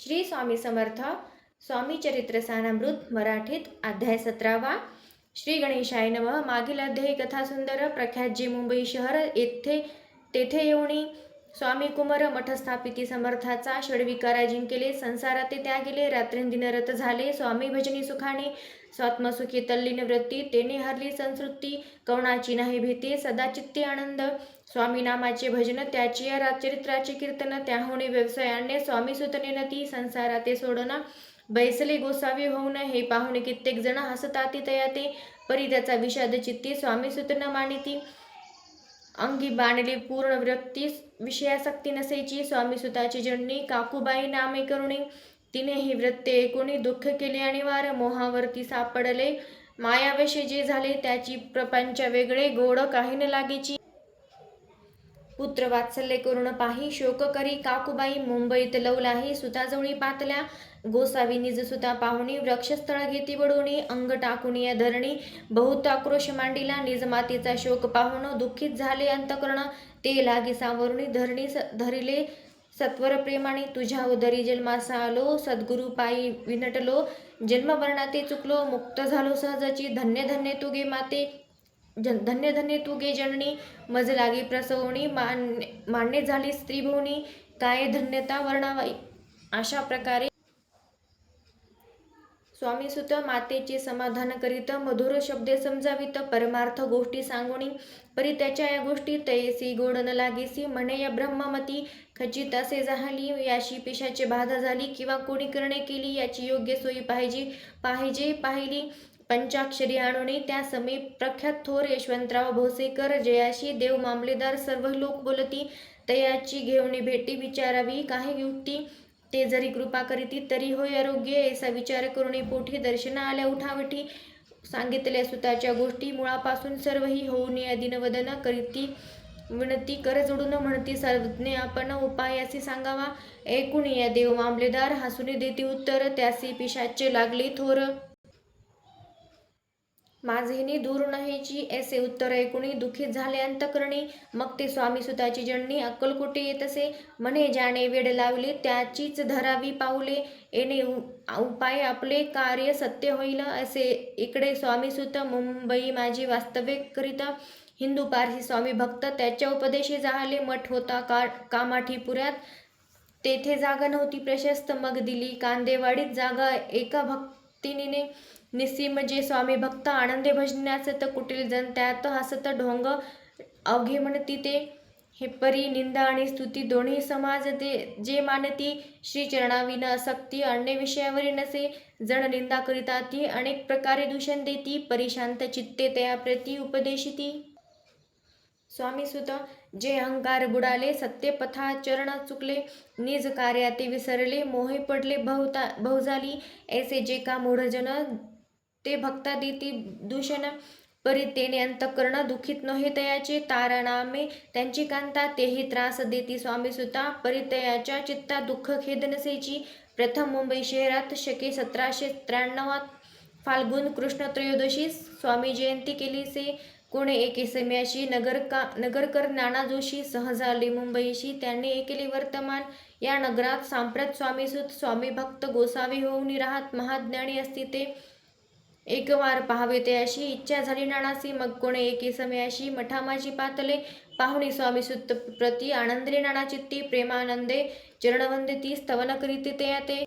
श्री स्वामी समर्थ स्वामी चरित्र सारामृत मराठीत अध्याय 17वा. श्री गणेशाय नमः. मागील अध्यायी कथा सुंदर. प्रख्यात जे मुंबई शहर तेथे येऊनी स्वामी कुमार मठ स्थापिती समर्थाचा षडविकारा जिंकेले. संसाराते त्यागेले. रात्रिंदिनरत झाले. स्वामी भजनी सुखाने स्वात्मसुखी तल्लीन वृत्ती. तेने हरली संस्कृती कवणाची नाही भीती. सदा चित्ते आनंद स्वामी नामाचे भजन. त्याची या चरित्राचे कीर्तन. त्याहुनी व्यवसायाने स्वामी सुतने नती. संसाराते सोडना बैसले गोसावी होऊन. हे पाहुणे कित्येक जण हसताती तयाते. परी त्याचा विषाद चित्ती स्वामी सुत न मानिती. अंगी बाणली पूर्ण विरक्ती विषयासक्ती नसेची. स्वामी सुताची जननी काकूबाई नामे करुणी. तिने ही वृत्ते ऐकुनी दुःख केले अनिवार्य. मोहावरती सापडले मायावशे जे झाले. त्याची प्रपंच वेगळे गोड काही न लागेची. पुत्र वात्सल्य करून पाही शोक करी काकूबाई. मुंबईत लवलाही सुताजवळी पातल्या. गोसावी निज सुता पाहुणी वृक्षस्थळ घेती बडवणी. अंग टाकून या धरणी बहुत आक्रोश मांडिला. निज मातेचा शोक पाहून दुःखित झाले अंतकरण. ते लागी सावरुणी धरणी धरिले सत्वर प्रेमाने. तुझ्या उदरी जन्मास आलो सद्गुरु पायी विनटलो. जन्मवर्णाते चुकलो मुक्त झालो सहजची. धन्य धन्य तू गे माते धन्य धन्य तू गे जननी. मज लागी प्रसवणी मान्य झाली स्त्रीभुवनी. काय धन्यता वर्णावाई. अशा प्रकारे स्वामीसुत मातेचे समाधान करीत मधुर शब्दे समजावित. परमार्थ गोष्टी सांगुनी परी त्याच्या या गोष्टी तैसी गोड न लागेसी. म्हणे या ब्रह्ममती खचित असे झाली. याशी पिशाची बाधा झाली किंवा कोणी करणे केली. याची योग्य सोयी पाहिली. पंचाक्षरी आणुनी त्या समीप प्रख्यात थोर यशवंतराव भोसेकर जयाशी देव मामलेदार सर्व लोक बोलती. तयाची घेऊनी भेटी विचारावी काही युक्ती. ते जरी कृपा करीती तरी होय आरोग्य. ऐसा विचार करुणी पोटी दर्शना आल्या उठावठी. सांगितल्या सुताच्या गोष्टी मुळापासून सर्वही. होऊन या दिनवदन करीती विनती कर जोडून. म्हणती सर्वज्ञ आपण उपाय असे सांगावा. ऐकून या देव मामलेदार हसून देती उत्तर. त्यासी पिशाचे लागली थोर. माझेनी दूर नहेची. ऐसे उत्तर ऐकुनी दुःखित झाले अंतकरणी. मग ते स्वामी सुताची जननी अक्कलकोटे येतसे. म्हणे ज्याने वेड लावले त्याचीच धरावी पाऊले. येणे उपाय आपले कार्य सत्य होईल. असे इकडे स्वामीसुत मुंबई माझी वास्तव्य करिता. हिंदू पारसी स्वामी भक्त त्याच्या उपदेशी जाहले. मठ होता कामाठीपुऱ्यात तेथे जागा नव्हती प्रशस्त. मग दिली कांदेवाडीत जागा एका भक्तिनीने. निस्सीम जे स्वामी भक्त आनंदे भजनासत. कुटील जण त्यात हसत ढोंग अवघे म्हणती ते. हे परी निंदा आणि स्तुती दोन्ही समाज जे मानती. श्रीचरणाविन असक्ती अन्य विषयावरी नसे. जण निंदा करिता ती अनेक प्रकारे दूषण देती. परी शांत चित्ते तया प्रती उपदेशिती. स्वामीसुत जे अहंकार बुडाले सत्य पथाचरण चुकले. निज कार्याते विसरले मोहे पडले बहुजाली. ऐसे जे का मूढजन ते भक्ता देती दूषण. परी तेने अंतकरण दुखित नव्हे तयाचे. तारा नामे त्यांची कांता तेही त्रास देती स्वामीसुता. परी तयाच्या चित्ता दुःख खेद नसेची. प्रथम मुंबई शहरात शके 1793 फाल्गुन कृष्ण त्रयोदशी स्वामी जयंती केलीसे. कोणे एके सम्याशी नगरकर नाना जोशी सहजाले मुंबईशी. त्यांनी ऐकेले वर्तमान. या नगरात सांप्रत स्वामीसुत स्वामी भक्त गोसावी होऊन राहत महाज्ञानी असती ते. एकवार पाहावे तयाशी इच्छा झाली नानासी. मग कोणे एके समयाशी मठामाची पातले. पाहुणी स्वामीसुत प्रती आनंदले नाना चित्ती. प्रेमानंदे चरणवंदिती स्तवन करीते तया ते.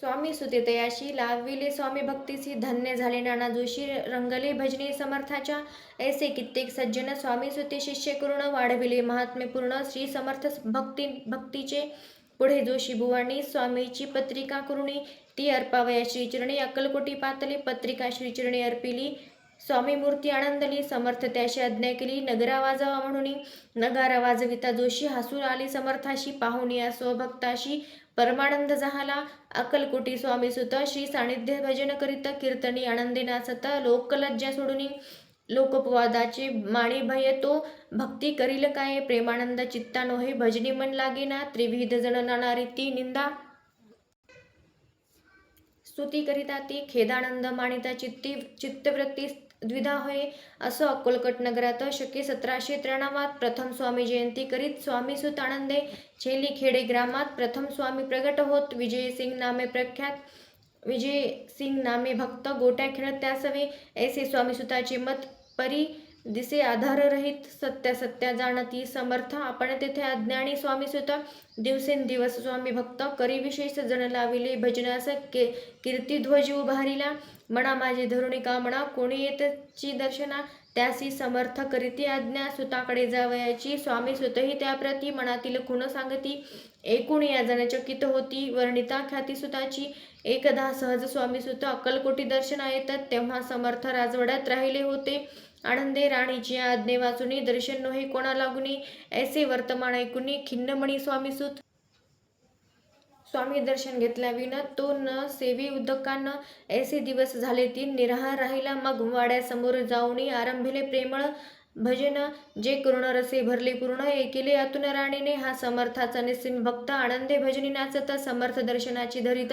स्वामी सुते तयाशी लाविले स्वामी भक्तीसी. धन्य झाले नाना जोशी रंगले भजने समर्थाच्या. ऐसे कित्येक सज्जन स्वामी सुते शिष्य करून. वाढविले महात्म्य पूर्ण श्री समर्थ भक्तीचे. पुढे जोशी बुवांनी स्वामीची पत्रिका करुणी. ती अर्पावया श्रीचरणी अक्कलकोटी पातली. पत्रिका श्रीचरणी अर्पिली स्वामी मूर्ती आनंदली. समर्थ त्याशी आज्ञा केली नगरा वाजवा म्हणून. नगारा वाजविता जोशी हसून आली समर्थाशी. पाहुणी या स्वभक्ताशी परमानंद झाला. अक्कलकोटी स्वामीसुत श्री सानिध्य भजन करीत. कीर्तनी आनंदे नाचत लोकलज्जा सोडून. लोकपवादाचे माणी भय तो भक्ती करील काय. प्रेमानंद चित्ता नोहे भजनी मन लागेना. त्रिविध जण नाना रीती निंदा स्तुती करिता ती. खेदानंद मानिता चित्तवृत्ती द्विधा होय. असो अक्कलकोट नगरात शके 1793 प्रथम स्वामी जयंती करीत स्वामीसुत आनंदे छेली खेडे ग्रामात प्रथम स्वामी प्रगट होत. विजयसिंग नामे प्रख्यात विजयसिंग नामे भक्त गोट्या खेळत त्यासवे ऐसे स्वामीसुताचे मत परी दिसे आधाररहित सत्या जाणती समर्थ आपण तेथे अज्ञानी स्वामीसुत दिवसेंदिवस स्वामी भक्त करी विशेष जण लाविले भजनास कीर्तिध्वज उभारिला म्हणा माझे धरुणी कामना कोणी येतची दर्शना त्यासी समर्थ करीती आज्ञा सुताकडे जावयाची स्वामी सुतही त्याप्रती मनातील खुण सांगती एकूण या जण चकित होती वर्णिता ख्याती सुताची एकदा सहज स्वामी सुत अक्कलकोटी दर्शना येतात तेव्हा समर्थ राजवाड्यात राहिले होते आनंदे राणीची आज्ञे वाचुनी दर्शन नोहे कोणा लागुनी ऐसे वर्तमान ऐकुनी खिन्नमणी स्वामीसुत स्वामी दर्शन घेतल्याविन तो न सेवी उदकान ऐसे दिवस झाले ती निराहार राहिला मग वाड्यासमोर जाऊनी आरंभिले प्रेमळ भजन जे करुण रसे भरले पूर्ण ऐकिले आतुन राणीने हा समर्थाचा निस्सीम भक्त आनंदे भजनी नाचत समर्थ दर्शनाची धरित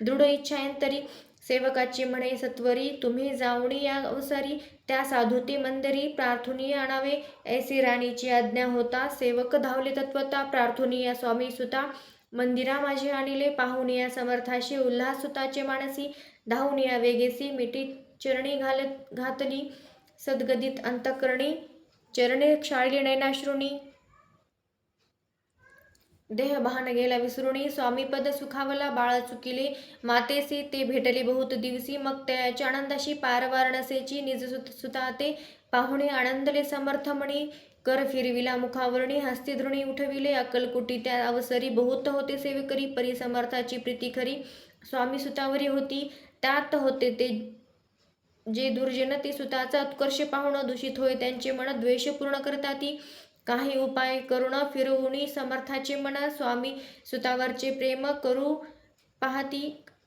दृढ इच्छायंतरी सेवकाची म्हणे सत्वरी तुम्ही जाऊनी या अवसरी त्या साधुती मंदिरी प्रार्थुनीय आणावे ऐसी राणीची आज्ञा होता सेवक धावले तत्वता प्रार्थुनीय स्वामी सुता मंदिरा माझे आणले पाहुनिया समर्थाशी उल्हास सुताचे मानसी धावनिया वेगेसी मिठी चरणी घातली सद्गदित अंतकरणी चरणे क्षाळली नयनाश्रुणी देह भान गेला विसरुणी स्वामीपद सुखावला बाळ चुकिले मातेसी ते भेटले बहुत दिवसी मग त्याच्या आनंदाशी पारवार नसेची निज सुताते पाहुणे आनंदले समर्थमणी कर फिरविला मुखावरणी हस्ती धृणी उठविले अक्कलकोटी त्या अवसरी बहुत होते सेवेकरी परी समर्थाची प्रीती खरी स्वामी सुतावरी होती त्यात होते ते जे दुर्जन ती सुताचा उत्कर्ष पाहुण दूषित होय त्यांचे मन द्वेष पूर्ण करताती काही उपाय करुण फिरवुनी समर्थाचे मन स्वामी सुतावरचे प्रेम करू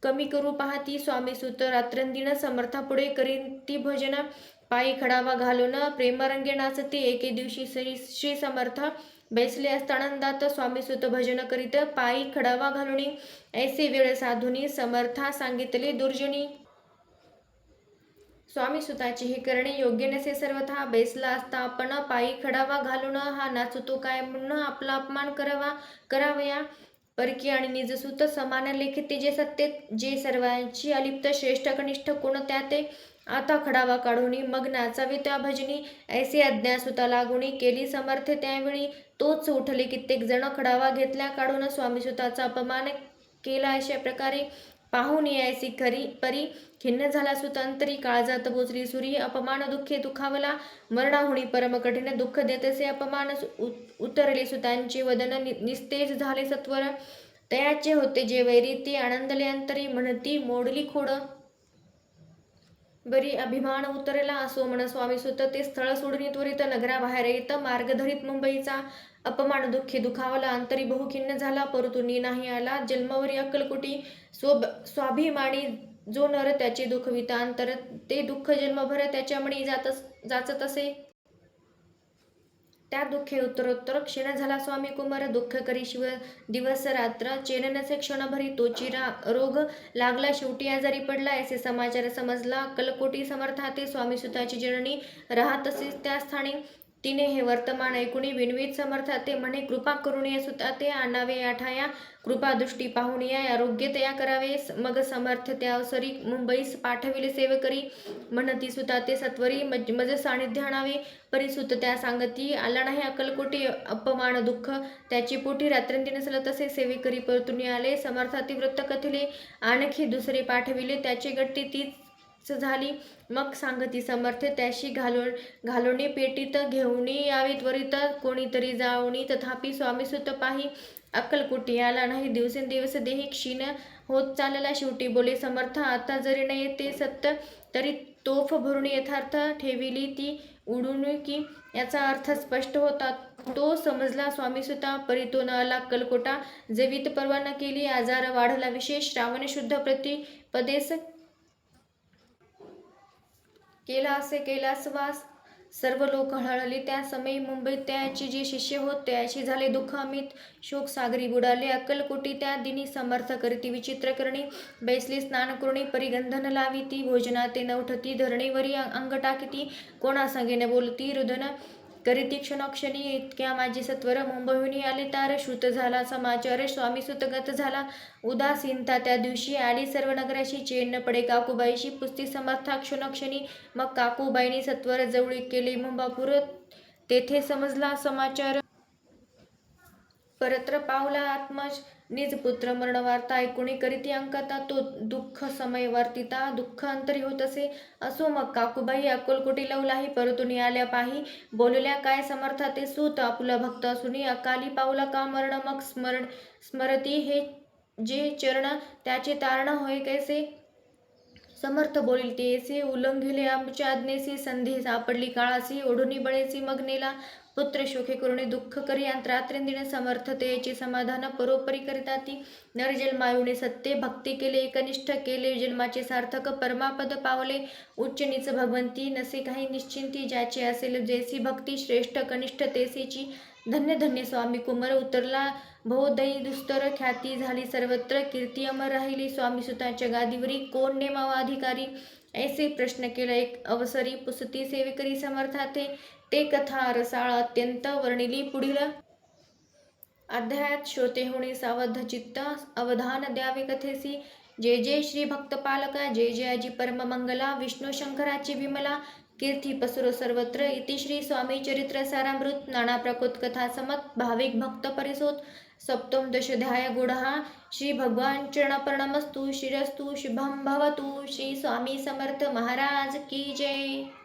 कमी करू पाहती स्वामी सुत रात्रंदिन समर्था पुढे करीती भजन पायी खडावा घालून प्रेमरंगे नाचते एके दिवशी श्री समर्थ बैसले असतानंदात स्वामी सुत भजन करीत पायी खडावा घालुनी ऐसे वेळ साधुनी समर्था सांगितले दुर्जनी स्वामी सुताची हे करणे योग्य नसे सर्वथा बैसला असता आपण पायी खडावा घालून हा नाचतो काय म्हणून आपला अपमान करावया परकी आणि निजसूत समान लेखिते जे सत्य जे सर्वांची अलिप्त श्रेष्ठ कनिष्ठ कोण त्या ते आता खडावा काढूनी मग नाचावे त्या भजनी ऐसे अज्ञासुता लागुनी केली समर्थ त्यावेळी तोच उठले कित्येक जण खडावा घेतल्या काढून स्वामीसुताचा अपमान केला अशा प्रकारे पाहून ऐसी खरी परी खिन्न झाला सुतांतरी काळजात बोचली सुरी अपमान दुःखे दुखावला मरणाहुणी परम कठीण दुःख देतसे अपमान उतरले सुतांचे वदन निस्तेज झाले सत्वर तयाचे होते जे वैरी ते आनंदले अंतरी म्हणती मोडली खोड बरी अभिमान उतरला असो म्हण स्वामी सुत ते स्थळ सोडून त्वरित नगराबाहेर येत मार्ग धरीत मुंबईचा अपमान दुःखी दुखावला अंतरी बहुखिन्न झाला परतुनी नाही आला जन्मवरी अक्कलकोटी स्वाभिमानी जो नर त्याचे दुःखविता अंतर ते दुःख जन्मभर त्याच्या मणी जाचत असे त्या दुःखे उत्तरोत्तर क्षीण झाला स्वामी कुमार दुःख करी शिव दिवस रात्र चेन नसे क्षणभरी तोची रोग लागला शेवटी आजारी पडला ऐसे समाचार समजला अक्कलकोटी समर्थाते स्वामी सुताची जननी राहत असे त्या स्थानी तिने हे वर्तमान ऐकुनी विनवीत समर्थाते म्हणे कृपा करुणी सुताते आणावे आठाया कृपा दृष्टी पाहुनिया आरोग्य तया करावे मग समर्थ त्या अवसरी मुंबईस पाठविले सेवकरी म्हणती सुताते सत्वरी मज सानिध्य आणावे परिसुत त्या सांगती आला नाही अक्कलकोटी अपमान दुःख त्याची पोटी रात्रंदिन सलत असे सेवेकरी परतुनी आले समर्थाती वृत्त कथिले आणखी दुसरे पाठविले त्याची गट्टी तीच झाली मग सांगती समर्थ त्याशी घालोणी पेटीत घेऊनी यावे त्वरित कोणीतरी जाऊनी तथापि स्वामीसुत पाही अक्कलकोटी आला नाही दिवसेंदिवस देही क्षीण होत चालला शेवटी बोले समर्थ आता जरी न येते सत्य तरी तोफ भरून यथार्थ ठेविली ती उडून की याचा अर्थ स्पष्ट होता तो समजला स्वामीसुता परी तो न आला अक्कलकोटा जवीत परवा न केली आजार वाढला विशेष श्रावण शुद्ध प्रतिपदेस केला असे कैलासवास सर्व लोक हळहळले. त्या समयी मुंबईत त्याचे जे शिष्य होत त्याशी झाले दुःख अमित. शोक सागरी बुडाले. अक्कलकोटी त्या दिनी समर्थ करीती विचित्र करणी. बैसली स्नान करुणी परिगंधन लाविती. भोजनाते नवठती धरणीवरी अंग टाकीती. कोणा संगे न बोलती रुदन करीती क्षणोक्षणी. इतक्या माझी सत्वर मुंबईहून आले तार. श्रुत झाला समाचार स्वामी सुतगत झाला. उदासीनता त्या दिवशी आली सर्व नगराशी. चैन न पडे काकूबाईशी पुसती समर्था क्षणोक्षणी. मग काकूबाईंनी सत्वर जवळी केले मुंबापूर. तेथे समजला समाचार. परत्र पावला आत्मज निज पुत्र मरण वार्ता ऐकुणी. करीती अंकता तो दुःख समय वर्तिता. दुःख अंतरी होत असे. असो मग काकूबाई अक्कलकोटी लवलाही. परतून आल्या पाही. बोलल्या काय समर्था ते सूत. आपुला भक्त असूनी अकाली पावला का मरण. मग स्मरती हे जे चरण त्याचे तारण होय कैसे. समर्थ बोलिल ते ऐसे. उल्लंघिले आमच्या आज्ञेसी. संधी सापडली काळासी. ओढुनी बळेसी मग नेला पुत्र शोके करुणी. दुःख करी रात्रंदिन समर्थ तेचे समाधान परोपरी करिताती. नरजन्मायुने सत्य भक्ती केले. एकनिष्ठ केले जन्माचे सार्थक. परमापद पावले उच्च नीच भगवंती. नसे काही निश्चिंती ज्याचे असेल जैसी भक्ती. श्रेष्ठ कनिष्ठ तेसीची. धन्य धन्य स्वामी कुमार. उतरला भवोदयी दुस्तर. ख्याती झाली सर्वत्र. कीर्ती अमर राहिली स्वामीसुतांच्या गादीवरी. कोण नेमावा अधिकारी. ऐसे प्रश्न केला एक अवसरी. पुसती सेवेकरी समर्थाते. ते कथा रसाळ अत्यंत वर्णिली पुढील अध्यायात. श्रोते होणे सावध चित्त. अवधान द्यावे कथेसी. जय जय श्री भक्तपालका. जय जय अजी परम मंगला. विष्णू शंकराची विमला कीर्ती पसरो सर्वत्र. इति श्री स्वामी चरित्र सारामृत. नाना प्रकोत कथा समत. भाविक भक्त परिसोत. सप्तम दशाध्याय गुढहा. श्री भगवान चरणार्पणमस्तु. शिरस्तु शुभम भवतु. श्री स्वामी समर्थ महाराज की जय.